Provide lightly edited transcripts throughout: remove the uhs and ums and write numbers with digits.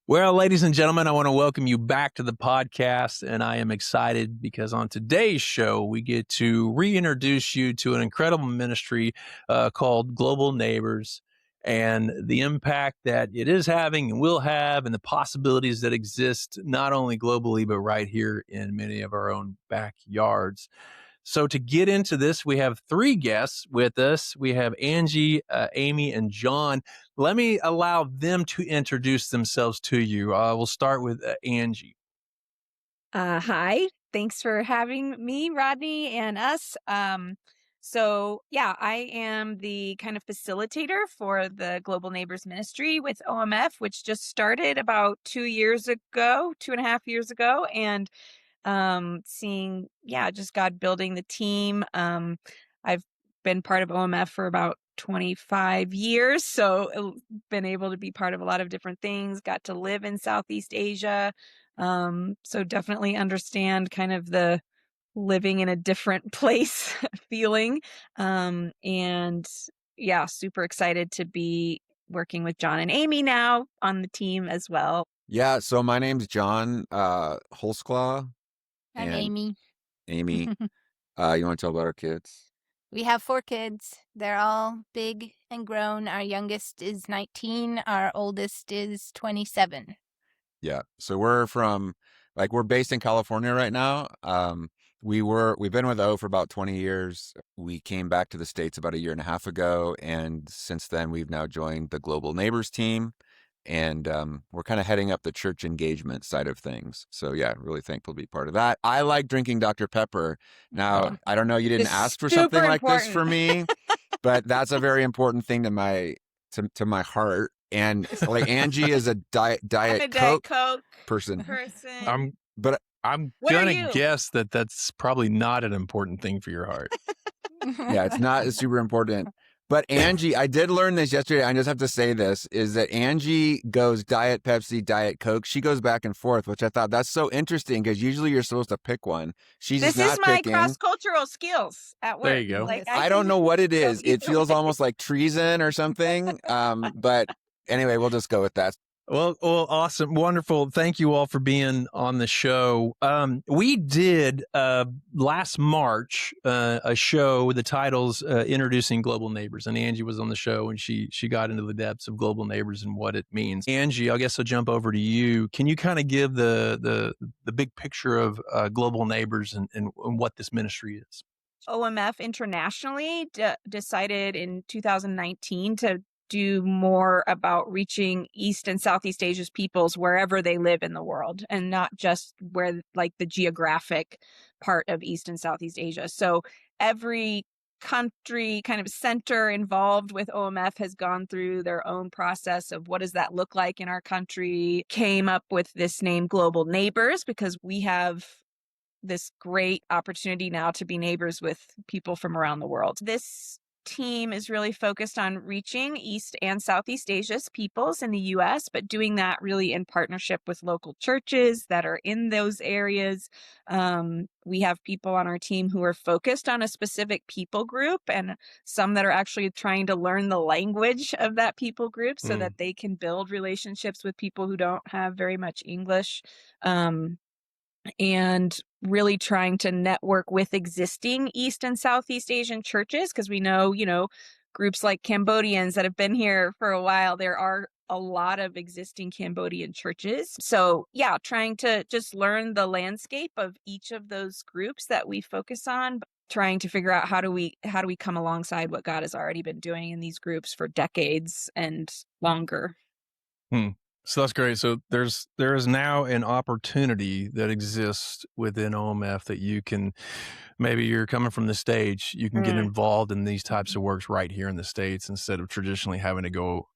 Well, ladies and gentlemen, I want to welcome you back to the podcast, and I am excited because on today's show, we get to reintroduce you to an incredible ministry called Global Neighbors and the impact that it is having and will have, and the possibilities that exist not only globally, but right here in many of our own backyards. So to get into this, we have three guests with us. We have Angie, Amy, and John. Let me allow them to introduce themselves to you. We'll start with Angie. Hi. Thanks for having me, Rodney, and us. I am the kind of facilitator for the Global Neighbors Ministry with OMF, which just started about 2 years ago, 2.5 years ago, and just God building the team. I've been part of OMF for about 25 years, so been able to be part of a lot of different things, got to live in Southeast Asia. So definitely understand kind of the living in a different place feeling. Super excited to be working with John and Amy now on the team as well. Yeah, so my name's John Holsclaw. I'm And Amy. Amy, you want to tell about our kids? We have 4 kids. They're all big and grown. Our youngest is 19. Our oldest is 27. Yeah, so we're based in California right now. We've been with O for about 20 years. We came back to the States about a year and a half ago, and since then we've now joined the Global Neighbors team. And we're kind of heading up the church engagement side of things. So yeah, really thankful to be part of that. I like drinking Dr. Pepper. Now, I don't know, you didn't It's ask for super something like this important. for me, but that's a very important thing to my heart. And like Angie is a I'm a Diet Diet Coke Coke person. person. I'm What are gonna you? guess that that's probably not an important thing for your heart. Yeah, it's not super important. But Angie, I did learn this yesterday. I just have to say this, is that Angie goes Diet Pepsi, Diet Coke. She goes back and forth, which I thought that's so interesting because usually you're supposed to pick one. She's This just not is my picking. cross-cultural skills at work. There you go. Like, I don't know what it is. It either feels way. almost like treason or something. But anyway, we'll just go with that. Well, awesome. Wonderful. Thank you all for being on the show. We did last March a show with the titles Introducing Global Neighbors, and Angie was on the show, and she got into the depths of Global Neighbors and what it means. Angie, I guess I'll jump over to you. Can you kind of give the big picture of Global Neighbors and what this ministry is? OMF internationally decided in 2019 to do more about reaching East and Southeast Asia's peoples wherever they live in the world, and not just where like the geographic part of East and Southeast Asia. So every country kind of center involved with OMF has gone through their own process of what does that look like in our country, came up with this name Global Neighbors because we have this great opportunity now to be neighbors with people from around the world. This team is really focused on reaching East and Southeast Asia's peoples in the U.S., but doing that really in partnership with local churches that are in those areas. We have people on our team who are focused on a specific people group, and some that are actually trying to learn the language of that people group so that they can build relationships with people who don't have very much English. And really trying to network with existing East and Southeast Asian churches, because we know, groups like Cambodians that have been here for a while, there are a lot of existing Cambodian churches. So yeah, trying to just learn the landscape of each of those groups that we focus on, trying to figure out how do we come alongside what God has already been doing in these groups for decades and longer. So that's great. So there is now an opportunity that exists within OMF that you can, maybe you're coming from the States, you can get involved in these types of works right here in the States instead of traditionally having to go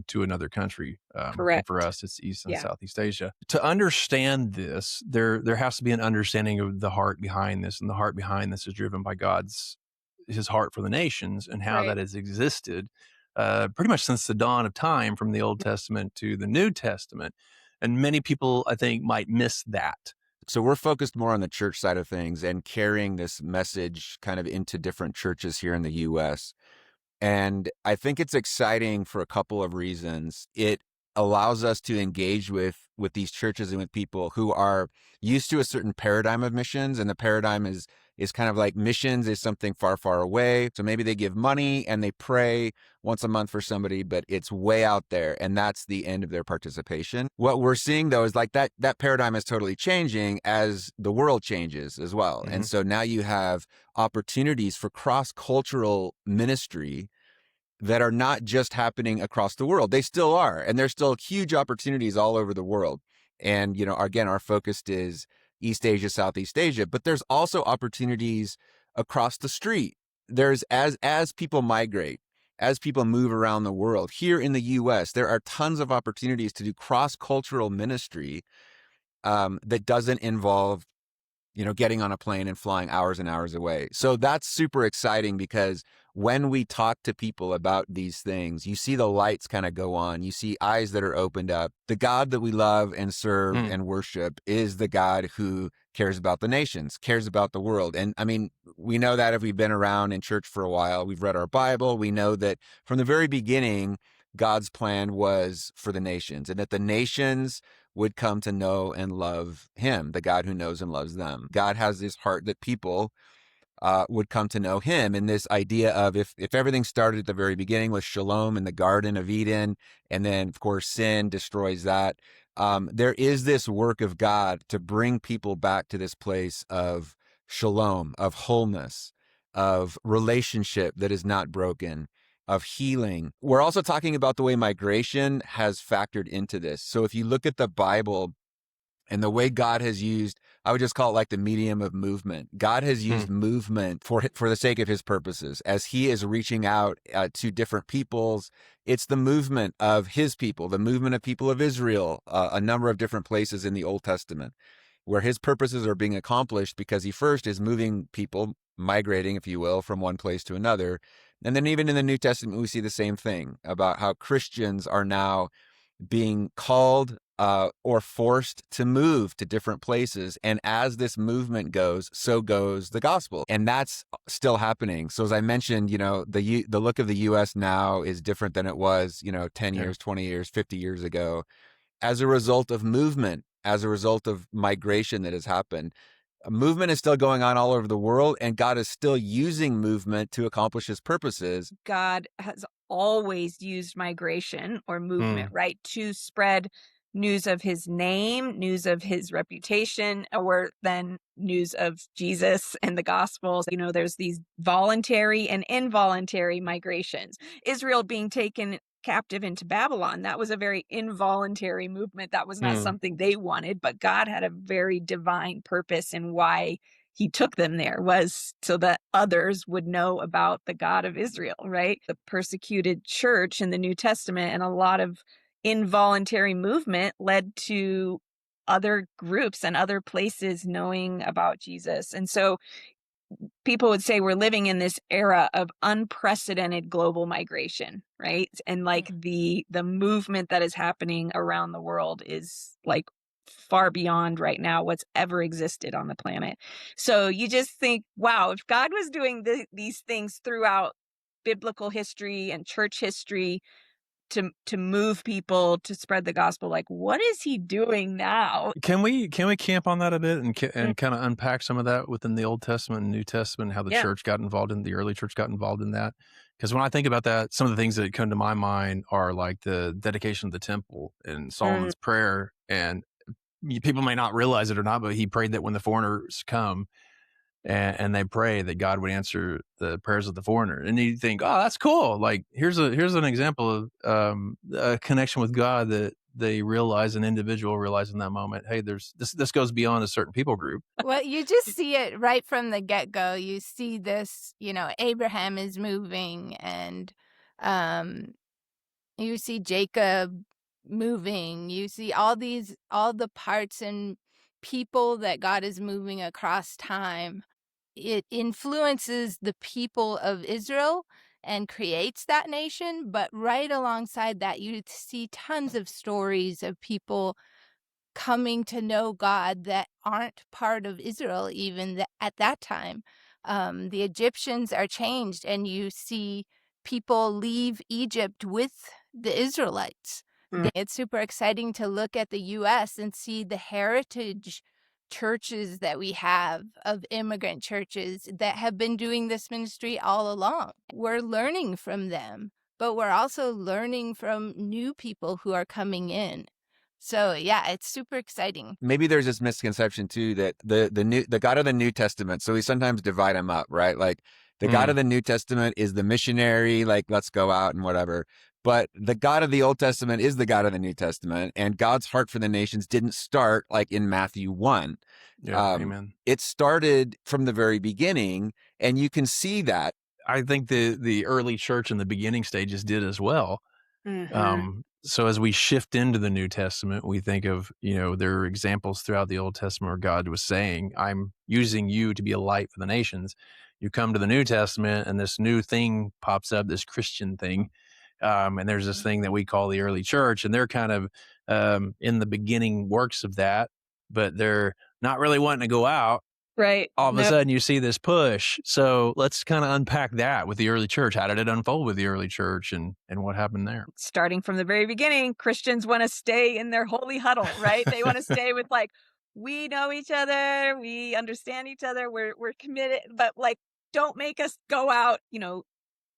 to another country. Correct. For us, it's East and Southeast Asia. To understand this, there has to be an understanding of the heart behind this, and the heart behind this is driven by his heart for the nations and how that has existed pretty much since the dawn of time, from the Old Testament to the New Testament. And many people, I think, might miss that. So we're focused more on the church side of things and carrying this message kind of into different churches here in the U.S. And I think it's exciting for a couple of reasons. It allows us to engage with these churches and with people who are used to a certain paradigm of missions, and the paradigm is kind of like missions is something far, far away. So maybe they give money and they pray once a month for somebody, but it's way out there, and that's the end of their participation. What we're seeing though is like that paradigm is totally changing as the world changes as well. Mhm. And so now you have opportunities for cross-cultural ministry that are not just happening across the world. They still are, and there's still huge opportunities all over the world. And, you know, again, our focus is East Asia, Southeast Asia, but there's also opportunities across the street. There's as people migrate, as people move around the world. Here in the US, there are tons of opportunities to do cross-cultural ministry that doesn't involve, you know, getting on a plane and flying hours and hours away. So that's super exciting, because when we talk to people about these things, you see the lights kind of go on. You see eyes that are opened up. The God that we love and serve Mm. and worship is the God who cares about the nations, cares about the world. And I mean, we know that if we've been around in church for a while, we've read our Bible, we know that from the very beginning, God's plan was for the nations, and that the nations would come to know and love him, the God who knows and loves them. God has this heart that people would come to know him. And this idea of if everything started at the very beginning with shalom in the Garden of Eden, and then, of course, sin destroys that, there is this work of God to bring people back to this place of shalom, of wholeness, of relationship that is not broken, of healing. We're also talking about the way migration has factored into this. So if you look at the Bible and the way God has used, I would just call it like the medium of movement. God has used movement for the sake of his purposes. As he is reaching out to different peoples, it's the movement of his people, the movement of people of Israel, a number of different places in the Old Testament, where his purposes are being accomplished because he first is moving people, migrating, if you will, from one place to another. And then even in the New Testament, we see the same thing about how Christians are now being called or forced to move to different places. And as this movement goes, so goes the gospel. And that's still happening. So as I mentioned, you know, the look of the U.S. now is different than it was, you know, 10 years, 20 years, 50 years ago, as a result of movement, as a result of migration that has happened. A movement is still going on all over the world, and God is still using movement to accomplish his purposes. God has always used migration or movement, right, to spread news of his name, news of his reputation, or then news of Jesus and the Gospels. You know, there's these voluntary and involuntary migrations. Israel being taken captive into Babylon, that was a very involuntary movement. That was not something they wanted, but God had a very divine purpose in why he took them there, was so that others would know about the God of Israel, right? The persecuted church in the New Testament and a lot of involuntary movement led to other groups and other places knowing about Jesus. And so people would say we're living in this era of unprecedented global migration, right? And like the movement that is happening around the world is like far beyond right now what's ever existed on the planet. So you just think, wow, if God was doing these things throughout biblical history and church history to move people to spread the gospel, like what is he doing now? Can we camp on that a bit and kind of unpack some of that within the Old Testament and New Testament, how the church got involved in the early church got involved in that? Because when I think about that, some of the things that come to my mind are like the dedication of the temple and Solomon's prayer. And people may not realize it or not, but he prayed that when the foreigners come and they pray that God would answer the prayers of the foreigner. And you think, oh, that's cool. Like here's an example of a connection with God that they realize, an individual realize in that moment, hey, this goes beyond a certain people group. Well, you just see it right from the get-go. You see this, you know, Abraham is moving, and you see Jacob moving. You see all the parts and people that God is moving across time. It influences the people of Israel and creates that nation. But right alongside that, you see tons of stories of people coming to know God that aren't part of Israel even at that time. The Egyptians are changed, and you see people leave Egypt with the Israelites. It's super exciting to look at the US and see the heritage churches that we have of immigrant churches that have been doing this ministry all along. We're learning from them, but we're also learning from new people who are coming in. So yeah, it's super exciting. Maybe there's this misconception too that the God of the New Testament, so we sometimes divide them up, right? Like the God of the New Testament is the missionary, like let's go out and whatever. But the God of the Old Testament is the God of the New Testament, and God's heart for the nations didn't start like in Matthew 1. Yeah, amen. It started from the very beginning, and you can see that. I think the early church in the beginning stages did as well. So as we shift into the New Testament, we think of, there are examples throughout the Old Testament where God was saying, I'm using you to be a light for the nations. You come to the New Testament and this new thing pops up, this Christian thing. And there's this thing that we call the early church, and they're kind of in the beginning works of that, but they're not really wanting to go out. Right. All of a sudden you see this push. So let's kind of unpack that with the early church. How did it unfold with the early church and what happened there? Starting from the very beginning, Christians want to stay in their holy huddle, right? They want to stay with we know each other, we understand each other, we're committed, but don't make us go out.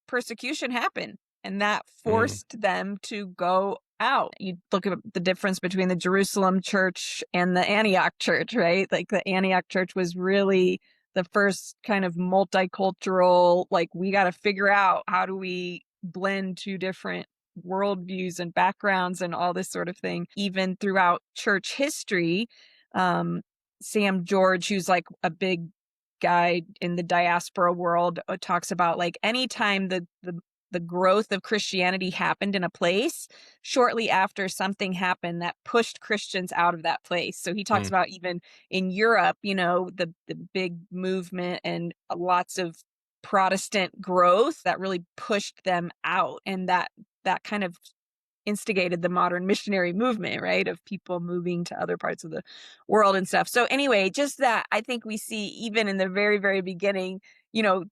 Persecution happened, and that forced them to go out. You look at the difference between the Jerusalem church and the Antioch church, right? Like the Antioch church was really the first kind of multicultural, we got to figure out how do we blend two different worldviews and backgrounds and all this sort of thing. Even throughout church history, Sam George, who's a big guy in the diaspora world, talks about anytime the growth of Christianity happened in a place, shortly after something happened that pushed Christians out of that place. So he talks about even in Europe, the big movement and lots of Protestant growth that really pushed them out, and that kind of instigated the modern missionary movement, right? Of people moving to other parts of the world and stuff. So anyway, just that I think we see even in the very, very beginning,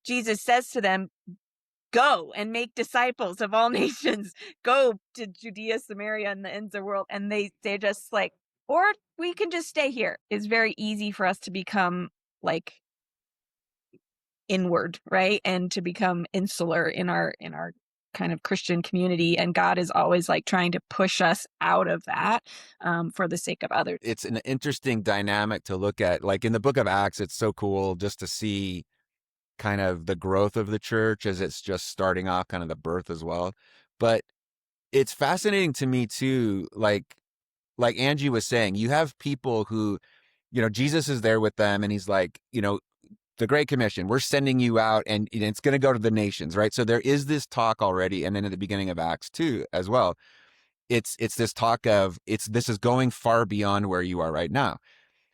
Jesus says to them, go and make disciples of all nations, go to Judea, Samaria, and the ends of the world. And they're just or we can just stay here. It's very easy for us to become inward, right? And to become insular in our kind of Christian community. And God is always trying to push us out of that for the sake of others. It's an interesting dynamic to look at. Like in the book of Acts, it's so cool just to see kind of the growth of the church as it's just starting off, kind of the birth as well. But it's fascinating to me too, like Angie was saying, you have people who, Jesus is there with them and he's like, the Great Commission, we're sending you out and it's going to go to the nations, right? So there is this talk already. And then at the beginning of Acts 2 as well, it's this talk of this is going far beyond where you are right now.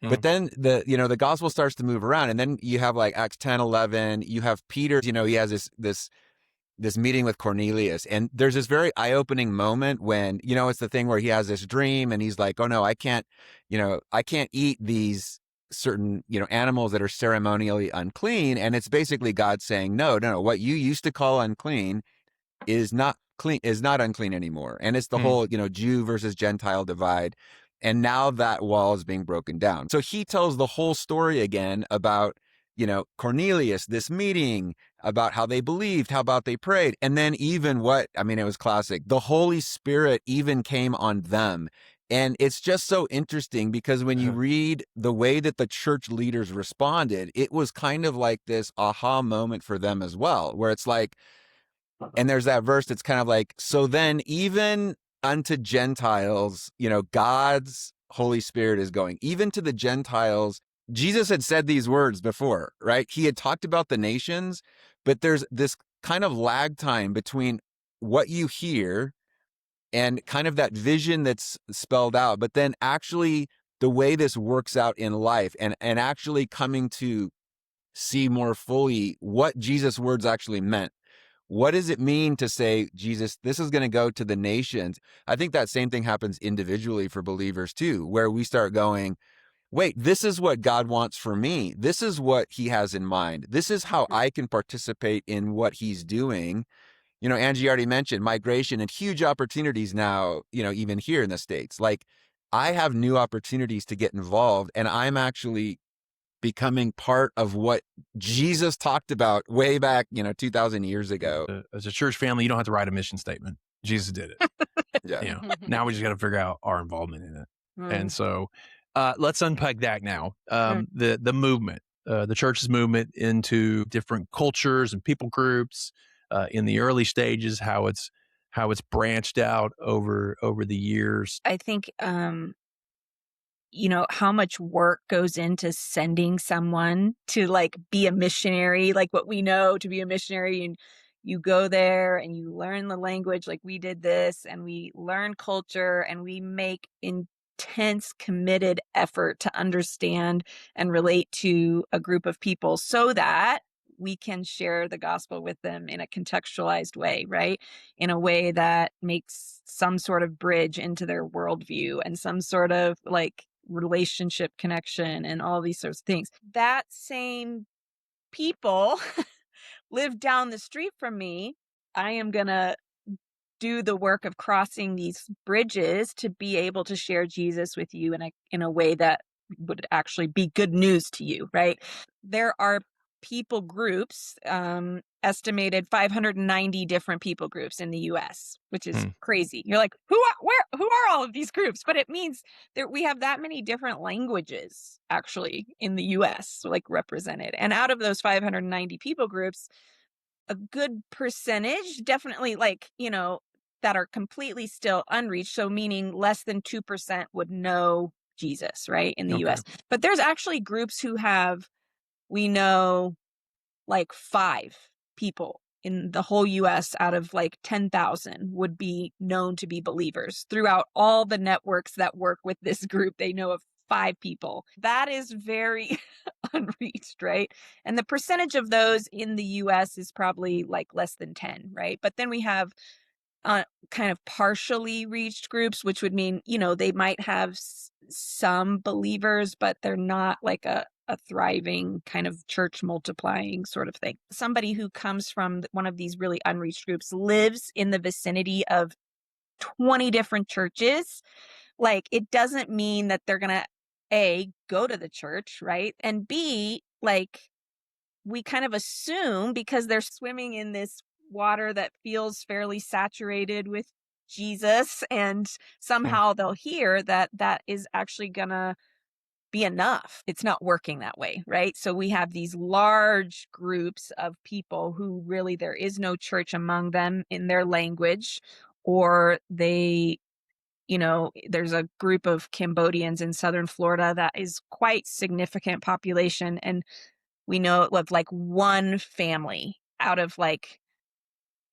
But then the gospel starts to move around, and then you have Acts 10, 11, you have Peter, he has this meeting with Cornelius, and there's this very eye-opening moment when, it's the thing where he has this dream and he's like, oh no, I can't eat these certain, animals that are ceremonially unclean. And it's basically God saying, no, what you used to call unclean is not unclean anymore. And it's the whole, Jew versus Gentile divide. And now that wall is being broken down. So he tells the whole story again about, Cornelius, this meeting, about how they believed, how about they prayed. And then even it was classic. The Holy Spirit even came on them. And it's just so interesting because when you read the way that the church leaders responded, it was kind of like this aha moment for them as well, where it's and there's that verse that's kind of so then even unto Gentiles, God's Holy Spirit is going, even to the Gentiles. Jesus had said these words before, right? He had talked about the nations, but there's this kind of lag time between what you hear and kind of that vision that's spelled out, but then actually the way this works out in life and actually coming to see more fully what Jesus' words actually meant. What does it mean to say, Jesus, this is going to go to the nations? I think that same thing happens individually for believers too, where we start going, wait, this is what God wants for me. This is what he has in mind. This is how I can participate in what he's doing. Angie already mentioned migration and huge opportunities now, even here in the States. Like, I have new opportunities to get involved, and I'm actually becoming part of what Jesus talked about way back, 2,000 years ago. As a church family, you don't have to write a mission statement. Jesus did it. Yeah. Now we just got to figure out our involvement in it. And so let's unpack that now. The movement, the church's movement into different cultures and people groups in the early stages, how it's branched out over the years. I think how much work goes into sending someone to like be a missionary, like what we know to be a missionary. And you go there and you learn the language, like we did this, and we learn culture, and we make intense, committed effort to understand and relate to a group of people so that we can share the gospel with them in a contextualized way, right? In a way that makes some sort of bridge into their worldview and some sort of like relationship connection and all these sorts of things. That same people live down the street from me. I am going to do the work of crossing these bridges to be able to share Jesus with you in a way that would actually be good news to you, right? There are people groups, estimated 590 different people groups in the US, which is crazy. You're like, who are all of these groups? But it means that we have that many different languages actually in the US, like represented. And out of those 590 people groups, a good percentage, definitely that are completely still unreached. So meaning less than 2% would know Jesus, right? In the US. But there's actually groups who we know like 5 people in the whole US out of like 10,000 would be known to be believers. Throughout all the networks that work with this group, they know of 5 people. That is very unreached, right? And the percentage of those in the US is probably like less than 10, right? But then we have kind of partially reached groups, which would mean, they might have some believers, but they're not like a thriving kind of church multiplying sort of thing. Somebody who comes from one of these really unreached groups lives in the vicinity of 20 different churches. Like, it doesn't mean that they're going to A, go to the church, right? And B, like, we kind of assume because they're swimming in this water that feels fairly saturated with Jesus, and somehow they'll hear that is actually gonna be enough. It's not working that way, right? So we have these large groups of people who really there is no church among them in their language, or there's a group of Cambodians in southern Florida that is quite significant population, and we know of like one family out of like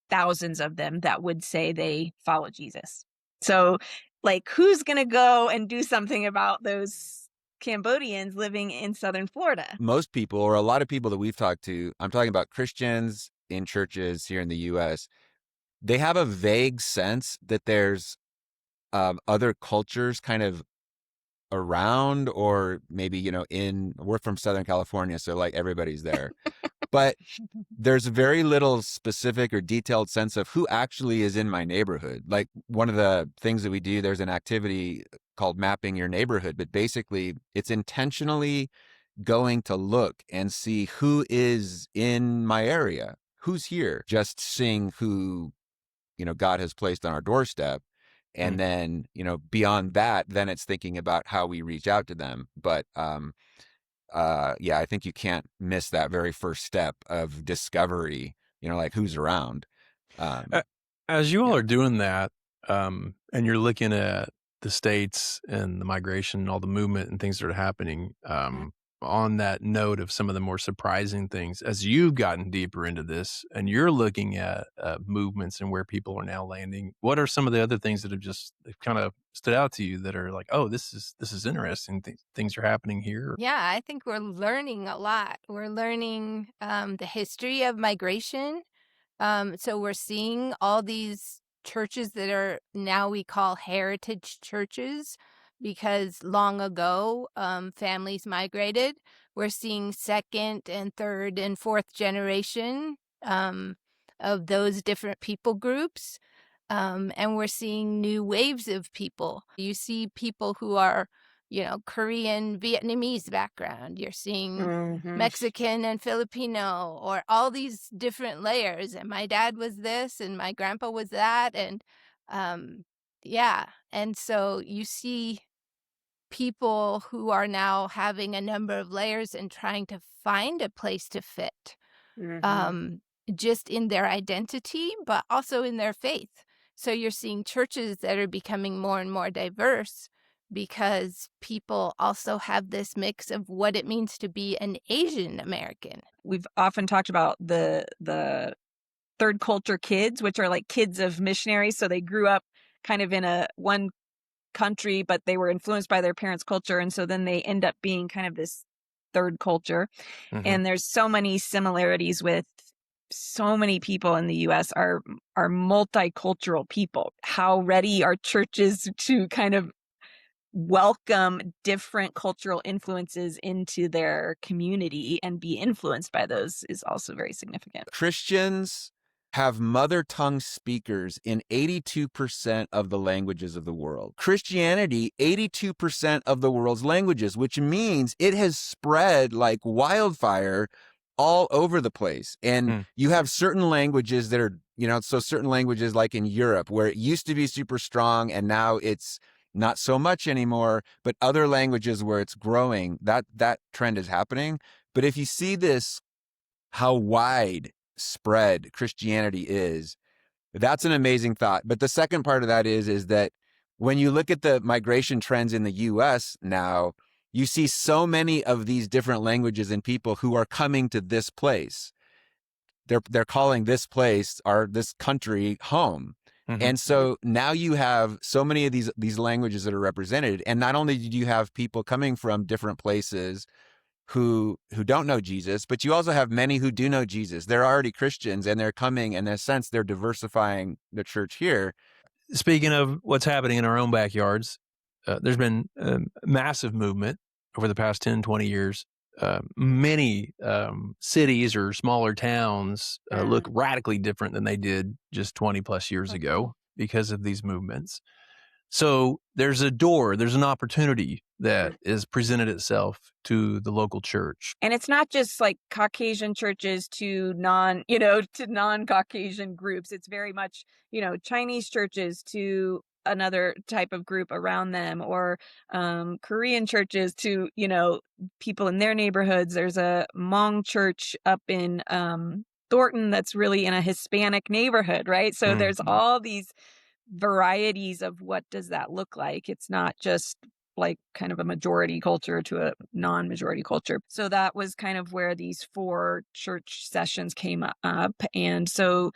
thousands of them that would say they follow Jesus. So like, who's going to go and do something about those Cambodians living in southern Florida? Most people, or a lot of people that we've talked to, I'm talking about Christians in churches here in the US, they have a vague sense that there's other cultures kind of around, or maybe, we're from Southern California, so like everybody's there. But there's very little specific or detailed sense of who actually is in my neighborhood. Like, one of the things that we do, there's an activity called mapping your neighborhood, but basically it's intentionally going to look and see who is in my area, who's here, just seeing who, God has placed on our doorstep. And then, beyond that, then it's thinking about how we reach out to them. But I think you can't miss that very first step of discovery, like who's around. As you all are doing that, and you're looking at the states and the migration and all the movement and things that are happening, on that note of some of the more surprising things, as you've gotten deeper into this and you're looking at movements and where people are now landing, what are some of the other things that have just kind of stood out to you that are like, oh, this is interesting, things are happening here? Yeah, I think we're learning a lot. We're learning the history of migration. So we're seeing all these churches that are now we call heritage churches, because long ago families migrated. We're seeing second and third and fourth generation of those different people groups. And we're seeing new waves of people. You see people who are, Korean, Vietnamese background. You're seeing Mexican and Filipino, or all these different layers. And my dad was this, and my grandpa was that. And yeah. And so you see people who are now having a number of layers and trying to find a place to fit, um, just in their identity, but also in their faith. So you're seeing churches that are becoming more and more diverse because people also have this mix of what it means to be an Asian American. We've often talked about the third culture kids, which are like kids of missionaries. So they grew up kind of in one country, but they were influenced by their parents' culture. And so then they end up being kind of this third culture. And there's so many similarities with so many people in the US are multicultural people. How ready are churches to kind of welcome different cultural influences into their community and be influenced by those is also very significant. Christians have mother tongue speakers in 82% of the languages of the world. Christianity, 82% of the world's languages, which means it has spread like wildfire all over the place. And you have certain languages that are, so certain languages like in Europe where it used to be super strong and now it's not so much anymore, but other languages where it's growing, that trend is happening. But if you see this, how wide spread Christianity is, that's an amazing thought. But the second part of that is that when you look at the migration trends in the US now, you see so many of these different languages and people who are coming to this place. They're calling this place or this country home. And so now you have so many of these languages that are represented. And not only do you have people coming from different places who don't know Jesus, but you also have many who do know Jesus. They're already Christians and they're coming, and in a sense, they're diversifying the church here. Speaking of what's happening in our own backyards, there's been a massive movement over the past 10, 20 years. Many cities or smaller towns look radically different than they did just 20 plus years ago because of these movements. So there's an opportunity that is presented itself to the local church. And it's not just like Caucasian churches to non-Caucasian groups. It's very much, Chinese churches to another type of group around them, or Korean churches to, people in their neighborhoods. There's a Hmong church up in Thornton that's really in a Hispanic neighborhood, right? So there's all these varieties of what does that look like. It's not just like kind of a majority culture to a non-majority culture. So that was kind of where these 4 church sessions came up. And so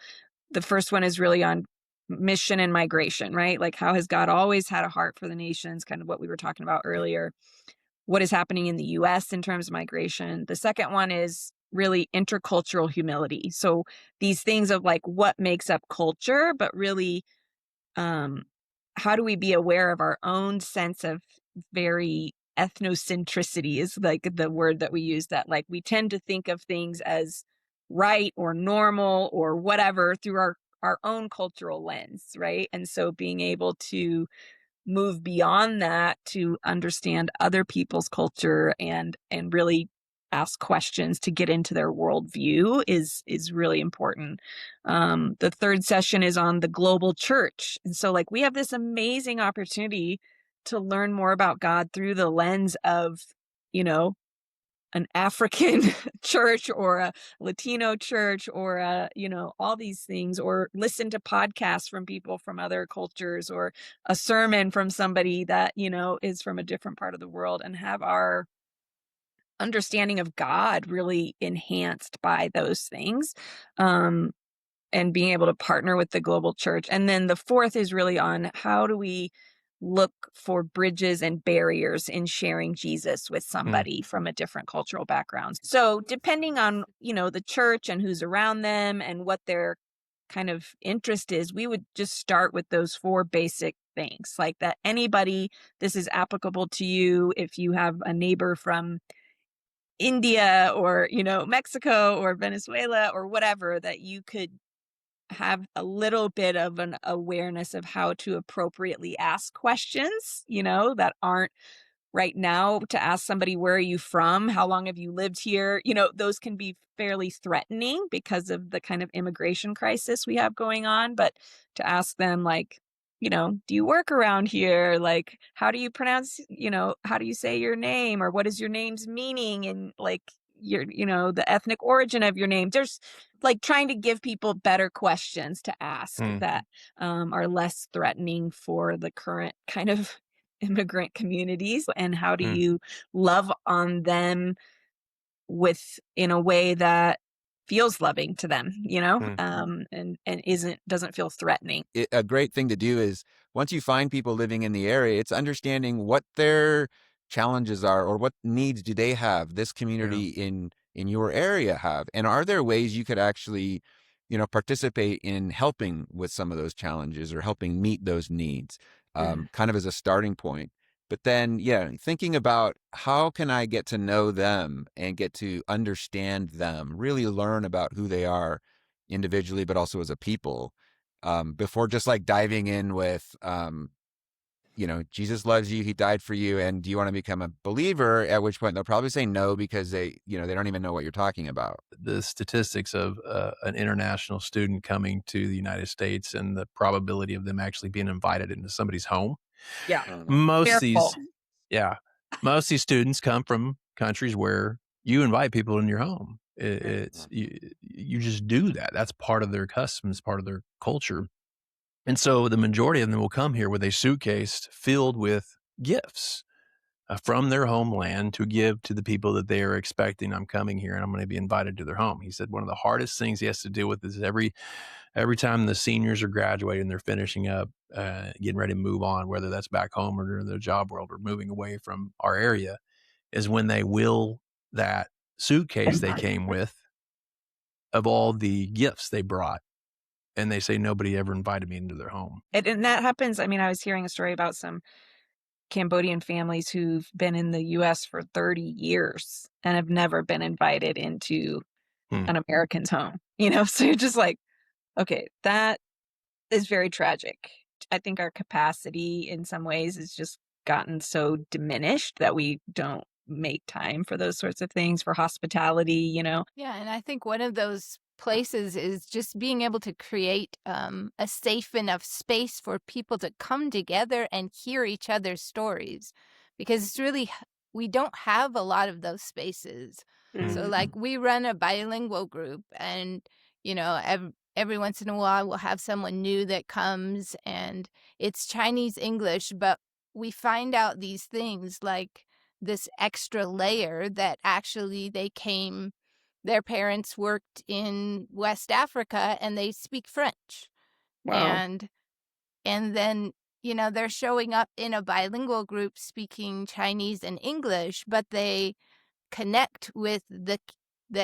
the first one is really on mission and migration, right? Like, how has God always had a heart for the nations? Kind of what we were talking about earlier. What is happening in the US in terms of migration? The second one is really intercultural humility. So these things of like what makes up culture, but really how do we be aware of our own sense of very ethnocentricity is like the word that we use, that like we tend to think of things as right or normal or whatever through our own cultural lens, right? And so being able to move beyond that to understand other people's culture and really ask questions to get into their worldview is really important. The third session is on the global church. And so like we have this amazing opportunity to learn more about God through the lens of, an African church or a Latino church or all these things, or listen to podcasts from people from other cultures, or a sermon from somebody that, is from a different part of the world, and have our understanding of God really enhanced by those things. And being able to partner with the global church. And then the fourth is really on how do we look for bridges and barriers in sharing Jesus with somebody from a different cultural background. So depending on, the church and who's around them and what their kind of interest is, we would just start with those 4 basic things, like that this is applicable to you if you have a neighbor from India or, Mexico or Venezuela or whatever, that you could have a little bit of an awareness of how to appropriately ask questions, that aren't right now. To ask somebody, where are you from? How long have you lived here? Those can be fairly threatening because of the kind of immigration crisis we have going on. But to ask them, like, do you work around here? Like, how do you pronounce, how do you say your name, or what is your name's meaning? And like, the ethnic origin of your name. There's like trying to give people better questions to ask Mm, that are less threatening for the current kind of immigrant communities. And how do mm, you love on them in a way that feels loving to them, mm, and doesn't feel threatening. A great thing to do is, once you find people living in the area, it's understanding what their challenges are, or what needs do they have, this yeah. community in your area have, and are there ways you could actually, participate in helping with some of those challenges or helping meet those needs, Mhm. kind of as a starting point. But then, yeah, thinking about how can I get to know them and get to understand them, really learn about who they are individually, but also as a people, before just like diving in with, Jesus loves you, he died for you, and do you want to become a believer? At which point they'll probably say no, because they don't even know what you're talking about. The statistics of an international student coming to the United States and the probability of them actually being invited into somebody's home. Yeah. Most of Fearful. these, yeah, most of these students come from countries where you invite people in your home. It's you just do that. That's part of their customs, part of their culture. And so the majority of them will come here with a suitcase filled with gifts from their homeland to give to the people that they are expecting. I'm coming here and I'm going to be invited to their home. He said one of the hardest things he has to deal with is every time the seniors are graduating, they're finishing up, getting ready to move on, whether that's back home or in the job world or moving away from our area, is when they will that suitcase they came with of all the gifts they brought. And they say nobody ever invited me into their home. And that happens. I mean, I was hearing a story about some Cambodian families who've been in the US for 30 years and have never been invited into Hmm. an American's home, So you're just like, okay, that is very tragic. I think our capacity in some ways has just gotten so diminished that we don't make time for those sorts of things, for hospitality. Yeah, and I think one of those places is just being able to create a safe enough space for people to come together and hear each other's stories, because we don't have a lot of those spaces. So, Mm. like, we run a bilingual group, and every once in a while we'll have someone new that comes, and it's Chinese English, but we find out these things like this extra layer that actually their parents worked in West Africa and they speak French. Wow. And then, they're showing up in a bilingual group speaking Chinese and English, but they connect with the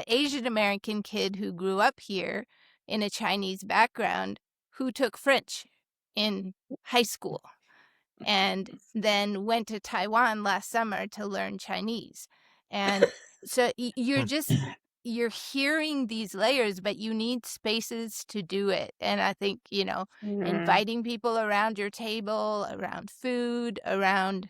Asian American kid who grew up here in a Chinese background, who took French in high school and then went to Taiwan last summer to learn Chinese. And so you're hearing these layers, but you need spaces to do it. And I think, Mhm. inviting people around your table, around food, around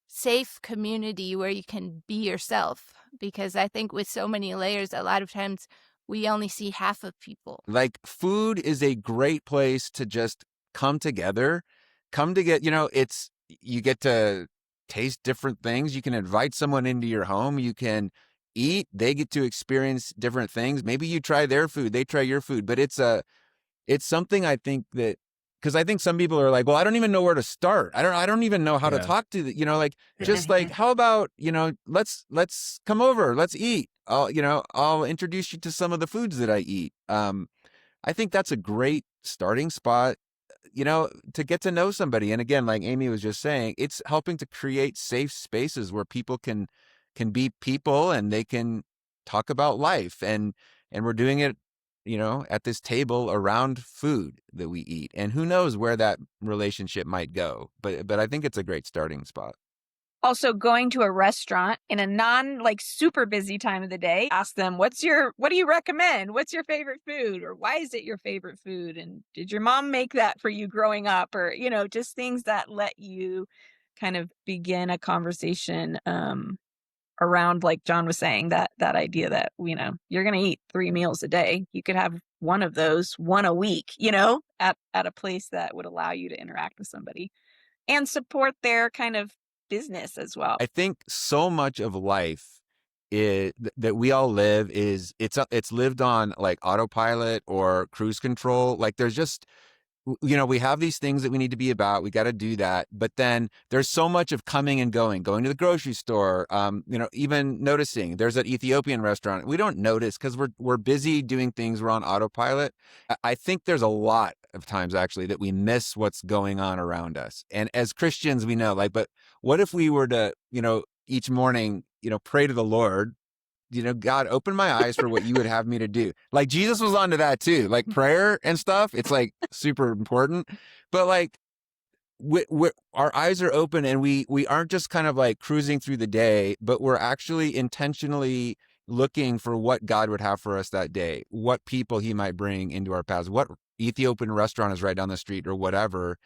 safe community where you can be yourself. Because I think with so many layers, a lot of times we only see half of people. Like, food is a great place to just come together, it's, you get to taste different things. You can invite someone into your home. You can eat, they get to experience different things. Maybe you try their food, they try your food, but it's something, I think, that, because I think some people are like, well, I don't even know where to start. I don't even know how to Yeah. talk to like, just like, how about, let's come over, let's eat. I'll introduce you to some of the foods that I eat. I think that's a great starting spot, to get to know somebody. And again, like Amy was just saying, it's helping to create safe spaces where people can be people and they can talk about life. And we're doing it, at this table around food that we eat. And who knows where that relationship might go. But I think it's a great starting spot. Also, going to a restaurant in a non like super busy time of the day, ask them, what do you recommend? What's your favorite food? Or why is it your favorite food? And did your mom make that for you growing up? Or, just things that let you kind of begin a conversation around, like John was saying, that idea that, you're going to eat 3 meals a day. You could have one of those, one a week, at a place that would allow you to interact with somebody and support their kind of business as well. I think so much of life that we all live it's lived on like autopilot or cruise control. Like there's just, we have these things that we need to be about. We got to do that. But then there's so much of coming and going to the grocery store, even noticing there's an Ethiopian restaurant. We don't notice because we're busy doing things. We're on autopilot. I think there's a lot of times actually that we miss what's going on around us. And as Christians, we know, but what if we were to, each morning, pray to the Lord, God, open my eyes for what you would have me to do. Like Jesus was onto that too, like prayer and stuff. It's like super important, but like our eyes are open and we aren't just kind of like cruising through the day, but we're actually intentionally looking for what God would have for us that day, what people he might bring into our paths, what Ethiopian restaurant is right down the street or whatever.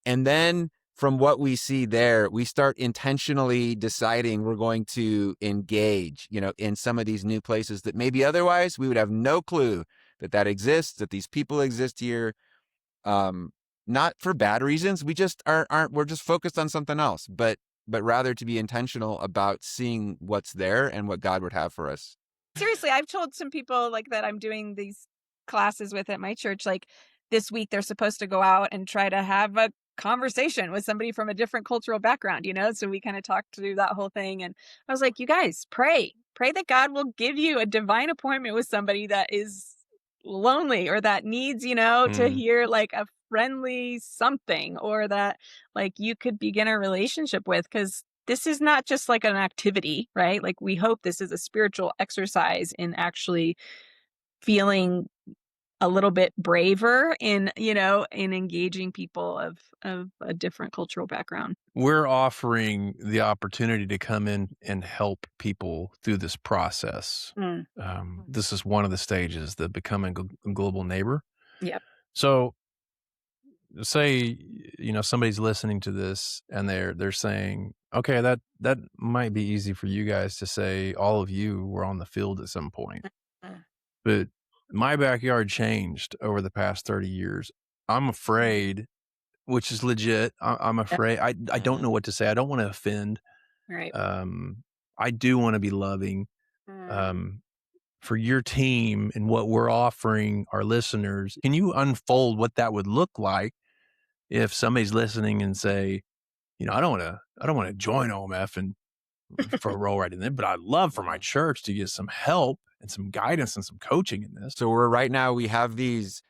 And then from what we see there, we start intentionally deciding we're going to engage, in some of these new places that maybe otherwise we would have no clue that exists, that these people exist here. Not for bad reasons. We just we're just focused on something else, but rather to be intentional about seeing what's there and what God would have for us. Seriously, I've told some people like that I'm doing these classes with at my church, like this week they're supposed to go out and try to have a conversation with somebody from a different cultural background, so we kind of talked through that whole thing. And I was like, you guys, pray that God will give you a divine appointment with somebody that is lonely or that needs, to hear like a friendly something, or that like you could begin a relationship with, because this is not just like an activity, right? Like we hope this is a spiritual exercise in actually feeling a little bit braver in engaging people of a different cultural background. We're offering the opportunity to come in and help people through this process. This is one of the stages, the becoming a global neighbor. Yep. So say, somebody's listening to this and they're saying, okay, that might be easy for you guys to say, all of you were on the field at some point. But my backyard changed over the past 30 years. I'm afraid, which is legit. I'm afraid. I don't know what to say. I don't want to offend. Right. I do want to be loving. For your team and what we're offering our listeners, can you unfold what that would look like if somebody's listening and say, I don't want to join OMF and for a role right in there, but I'd love for my church to get some help and some guidance and some coaching in this. So we have these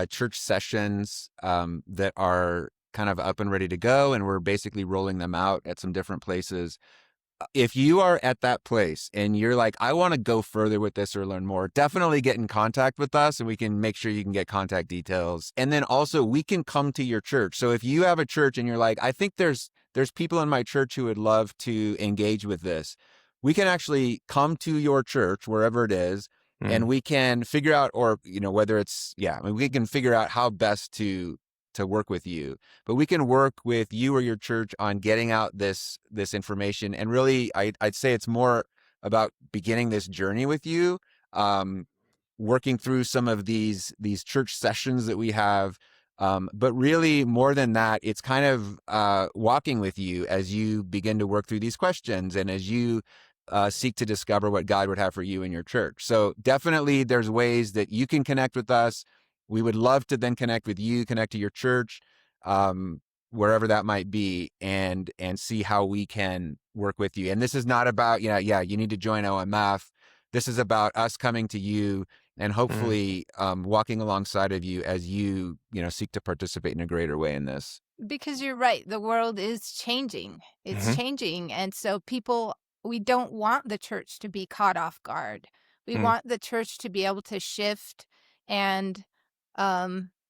church sessions that are kind of up and ready to go, and we're basically rolling them out at some different places. If you are at that place and you're like, I want to go further with this or learn more, definitely get in contact with us and we can make sure you can get contact details. And then also we can come to your church. So if you have a church and you're like, I think there's people in my church who would love to engage with this, we can actually come to your church, wherever it is, and we can figure out, or, whether it's, we can figure out how best to work with you. But we can work with you or your church on getting out this information. And really, I'd say it's more about beginning this journey with you, working through some of these church sessions that we have. But really, more than that, it's kind of walking with you as you begin to work through these questions and as you seek to discover what God would have for you in your church. So definitely there's ways that you can connect with us. We would love to then connect with you, connect to your church, wherever that might be, and see how we can work with you. And this is not about, you need to join OMF. This is about us coming to you and hopefully walking alongside of you as you, seek to participate in a greater way in this. Because you're right, the world is changing. It's changing. And so we don't want the church to be caught off guard. We want the church to be able to shift and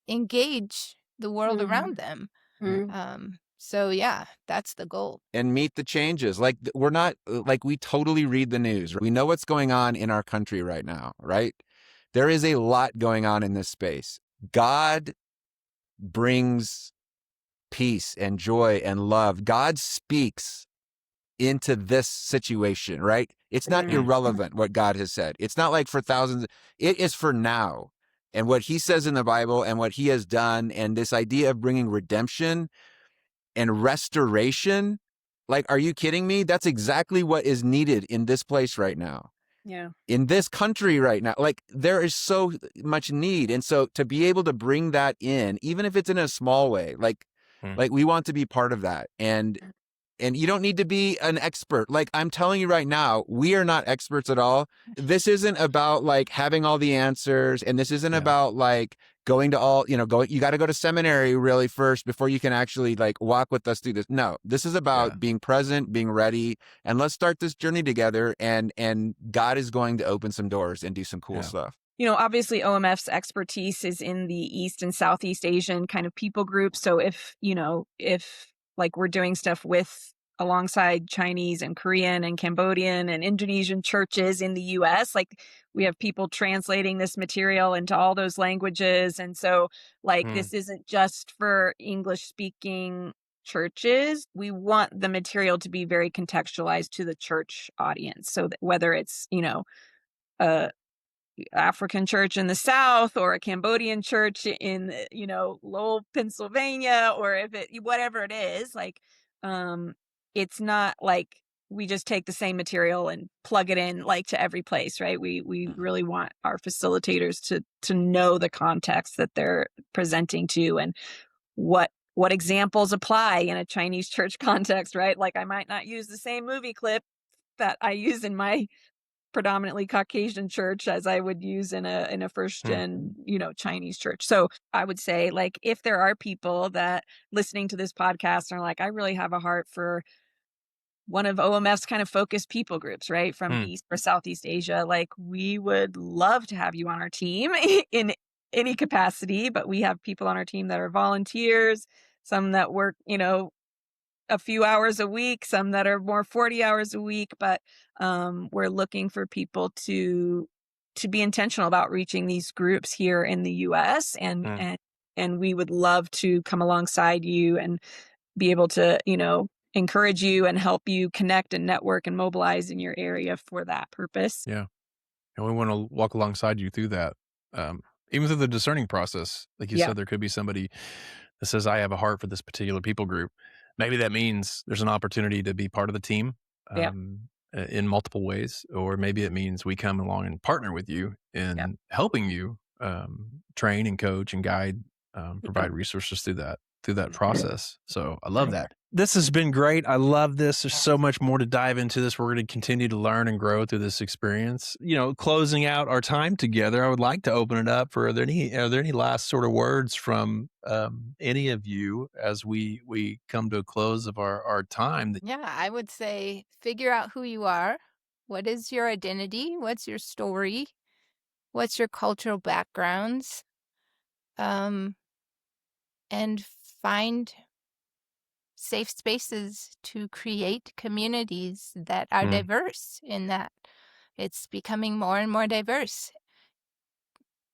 engage the world around them. So yeah, that's the goal. And meet the changes. Like we're not like we totally read the news. We know what's going on in our country right now, right? There is a lot going on in this space. God brings peace and joy and love. God speaks into this situation, right? It's not Mhm. irrelevant what God has said. It's not like for thousands. It is for now. And what he says in the Bible and what he has done, and this idea of bringing redemption and restoration, like, are you kidding me? That's exactly what is needed in this place right now. Yeah. In this country right now. Like there is so much need. And so to be able to bring that in, even if it's in a small way, like we want to be part of that. And you don't need to be an expert. Like I'm telling you right now, we are not experts at all. This isn't about like having all the answers. And this isn't about like going to all, you got to go to seminary really first before you can actually like walk with us through this. No, this is about being present, being ready, and let's start this journey together. And God is going to open some doors and do some cool stuff. Obviously OMF's expertise is in the East and Southeast Asian kind of people group. So if like we're doing stuff alongside Chinese and Korean and Cambodian and Indonesian churches in the US, like we have people translating this material into all those languages. And so like this isn't just for English speaking churches. We want the material to be very contextualized to the church audience. So that whether it's, a African church in the South or a Cambodian church in, Lowell, Pennsylvania, or whatever it is, like, it's not like we just take the same material and plug it in like to every place, right? We really want our facilitators to know the context that they're presenting to and what examples apply in a Chinese church context, right? Like I might not use the same movie clip that I use in my predominantly Caucasian church as I would use in a first gen, Chinese church. So I would say like, if there are people that listening to this podcast are like, I really have a heart for one of OMF's kind of focused people groups, right? From East or Southeast Asia, like we would love to have you on our team in any capacity, but we have people on our team that are volunteers, some that work, a few hours a week, some that are more 40 hours a week, but we're looking for people to be intentional about reaching these groups here in the US and we would love to come alongside you and be able to, encourage you and help you connect and network and mobilize in your area for that purpose. Yeah. And we want to walk alongside you through that. Even through the discerning process. Like you said, there could be somebody that says, I have a heart for this particular people group. Maybe that means there's an opportunity to be part of the team in multiple ways, or maybe it means we come along and partner with you in helping you train and coach and guide, provide resources through that process. So I love that. This has been great. I love this. There's so much more to dive into this. We're going to continue to learn and grow through this experience. Closing out our time together, I would like to open it up for, are there any last sort of words from any of you as we come to a close of our time? Yeah, I would say figure out who you are. What is your identity? What's your story? What's your cultural backgrounds? And find safe spaces to create communities that are diverse in that. It's becoming more and more diverse.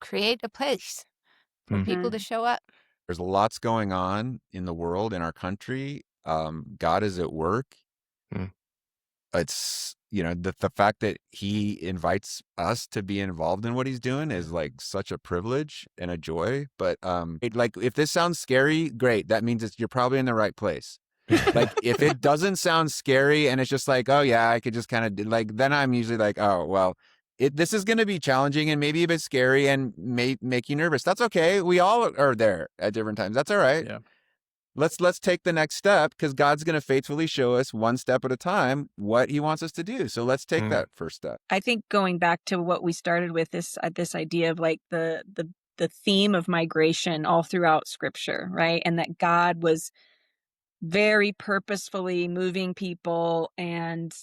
Create a place for people to show up. There's lots going on in the world, in our country. God is at work. It's, the fact that he invites us to be involved in what he's doing is like such a privilege and a joy. But if this sounds scary, great. That means you're probably in the right place. Like if it doesn't sound scary and it's just like, oh yeah, I could just kind of like, then I'm usually like, oh, well, this is going to be challenging and maybe a bit scary and may make you nervous. That's okay. We all are there at different times. That's all right. Yeah. Let's take the next step because God's going to faithfully show us one step at a time what he wants us to do. So let's take that first step. I think going back to what we started with, this idea of like the theme of migration all throughout scripture, right? And that God was very purposefully moving people and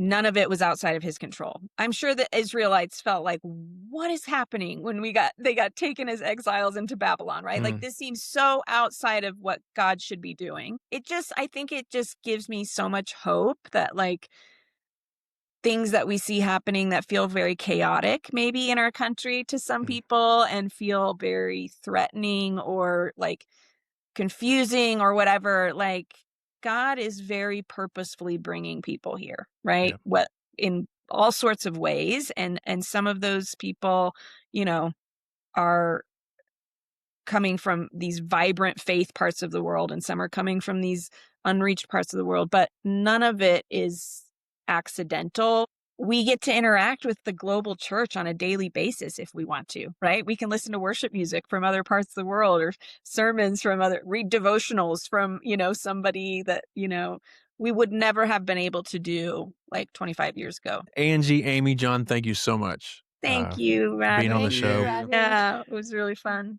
none of it was outside of his control. I'm sure the Israelites felt like, what is happening when they got taken as exiles into Babylon, right? Like, this seems so outside of what God should be doing. I think it just gives me so much hope that, like, things that we see happening that feel very chaotic maybe in our country to some people and feel very threatening or like confusing or whatever, like, God is very purposefully bringing people here, right? Yeah. What in all sorts of ways, and some of those people, you know, are coming from these vibrant faith parts of the world, and some are coming from these unreached parts of the world, but none of it is accidental. We get to interact with the global church on a daily basis if we want to, right? We can listen to worship music from other parts of the world, or sermons from read devotionals from, somebody that, we would never have been able to do like 25 years ago. Angie, Amy, John, thank you so much. Thank you, for being on the Thank you, show. Rodney. Yeah, it was really fun.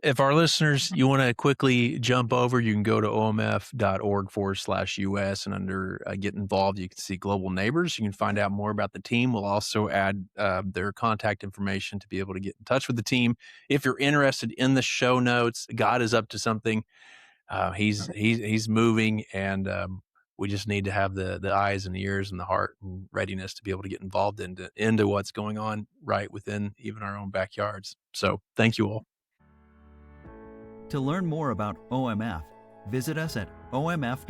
If our listeners, you want to quickly jump over, you can go to omf.org/US, and under get involved, you can see Global Neighbors. You can find out more about the team. We'll also add their contact information to be able to get in touch with the team. If you're interested in the show notes, God is up to something. He's moving, and we just need to have the eyes and the ears and the heart and readiness to be able to get involved into what's going on right within even our own backyards. So thank you all. To learn more about OMF, visit us at omf.org/US.